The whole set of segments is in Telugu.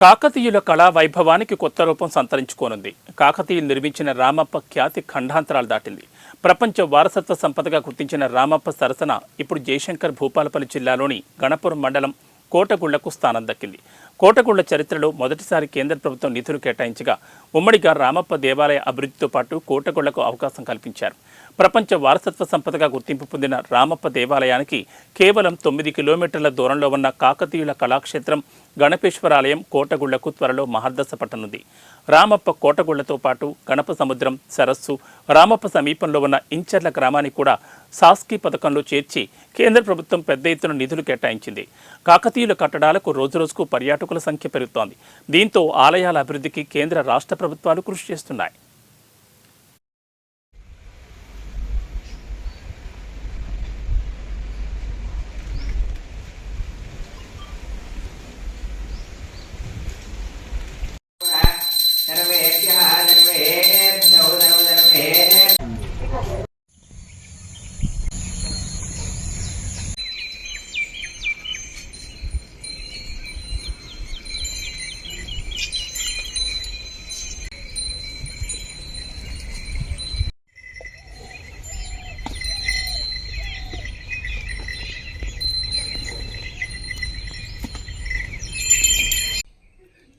కాకతీయుల కళా వైభవానికి కొత్త రూపం సంతరించుకోనుంది. కాకతీయులు నిర్మించిన రామప్ప ఖ్యాతి ఖండాంతరాలు దాటింది. ప్రపంచ వారసత్వ సంపదగా గుర్తించిన రామప్ప సరసన ఇప్పుడు జయశంకర్ భూపాలపల్లి జిల్లాలోని గణపురం మండలం కోటగుళ్లకు స్థానం దక్కింది. కోటగుళ్ల చరిత్రలో మొదటిసారి కేంద్ర ప్రభుత్వం నిధులు కేటాయించగా ఉమ్మడిగా రామప్ప దేవాలయ అభివృద్ధితో పాటు కోటగుళ్లకు అవకాశం కల్పించారు. ప్రపంచ వారసత్వ సంపదగా గుర్తింపు పొందిన రామప్ప దేవాలయానికి కేవలం 9 కిలోమీటర్ల దూరంలో ఉన్న కాకతీయుల కళాక్షేత్రం గణపేశ్వరాలయం కోటగుళ్లకు త్వరలో మహర్దశ పట్టనుంది. రామప్ప కోటగుళ్లతో పాటు గణప సముద్రం, సరస్సు, రామప్ప సమీపంలో ఉన్న ఇంచర్ల గ్రామాన్ని కూడా సాస్కీ పథకంలో చేర్చి కేంద్ర ప్రభుత్వం పెద్ద ఎత్తున నిధులు కేటాయించింది. కాకతీయుల కట్టడాలకు రోజురోజుకు పర్యాటకుల సంఖ్య పెరుగుతోంది. దీంతో ఆలయాల అభివృద్ధికి కేంద్ర రాష్ట్ర ప్రభుత్వాలు కృషి చేస్తున్నాయి.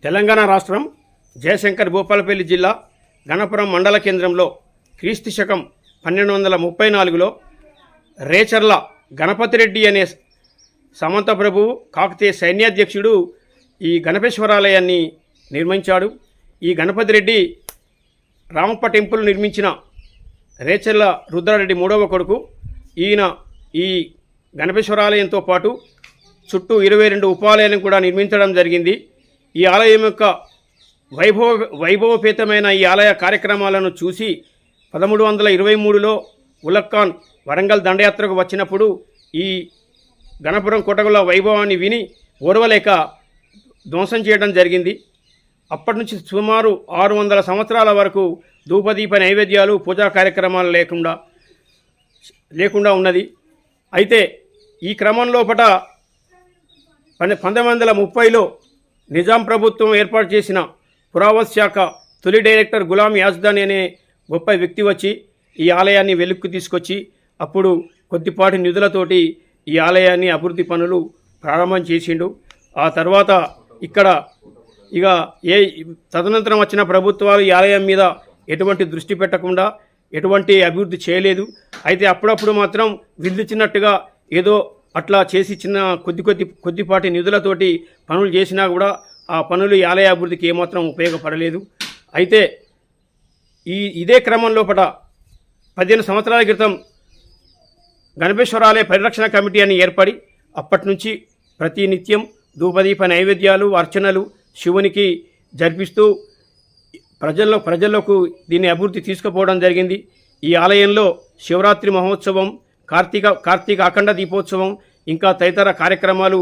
తెలంగాణ రాష్ట్రం జయశంకర్ భూపాలపల్లి జిల్లా గణపురం మండల కేంద్రంలో క్రీస్తు శకం 1234లో రేచర్ల గణపతిరెడ్డి అనే సామంత ప్రభువు కాకతీయ సైన్యాధ్యక్షుడు ఈ గణపేశ్వరాలయాన్ని నిర్మించాడు. ఈ గణపతిరెడ్డి రామప్ప టెంపుల్ నిర్మించిన రేచర్ల రుద్రారెడ్డి మూడవ కొడుకు. ఈయన ఈ గణపేశ్వరాలయంతో పాటు చుట్టూ 22 ఉపాలయాలను కూడా నిర్మించడం జరిగింది. ఈ ఆలయం యొక్క వైభవపేతమైన ఈ ఆలయ కార్యక్రమాలను చూసి 1323లో ఉలక్ఖాన్ వరంగల్ దండయాత్రకు వచ్చినప్పుడు ఈ గణపురం కోటగుళ్ల వైభవాన్ని విని ఓర్వలేక ధ్వంసం చేయడం జరిగింది. అప్పటి నుంచి సుమారు 600 సంవత్సరాల వరకు ధూపదీప నైవేద్యాలు, పూజా కార్యక్రమాలు లేకుండా ఉన్నది. అయితే ఈ క్రమంలోపట 1930లో నిజాం ప్రభుత్వం ఏర్పాటు చేసిన పురావస్తు శాఖ తొలి డైరెక్టర్ గులాం యాజ్దాని అనే గొప్ప వ్యక్తి వచ్చి ఈ ఆలయాన్ని వెలుక్కు తీసుకొచ్చి అప్పుడు కొద్దిపాటి నిధులతోటి ఈ ఆలయాన్ని అభివృద్ధి పనులు ప్రారంభం చేసిండు. ఆ తర్వాత ఇక్కడ తదనంతరం వచ్చిన ప్రభుత్వాలు ఈ ఆలయం మీద ఎటువంటి దృష్టి పెట్టకుండా ఎటువంటి అభివృద్ధి చేయలేదు. అయితే అప్పుడప్పుడు మాత్రం విధించినట్టుగా ఏదో అట్లా చేసి కొద్దిపాటి నిధులతోటి పనులు చేసినా కూడా ఆ పనులు ఈ ఆలయ అభివృద్ధికి ఏమాత్రం ఉపయోగపడలేదు. అయితే ఇదే క్రమంలో 15 సంవత్సరాల క్రితం గణపేశ్వరాలయ పరిరక్షణ కమిటీ అని ఏర్పడి అప్పటి నుంచి ప్రతి నిత్యం ధూపదీప నైవేద్యాలు, అర్చనలు శివునికి జరిపిస్తూ ప్రజలకు దీన్ని అభివృద్ధి తీసుకుపోవడం జరిగింది. ఈ ఆలయంలో శివరాత్రి మహోత్సవం, కార్తీక అఖండ దీపోత్సవం ఇంకా తదితర కార్యక్రమాలు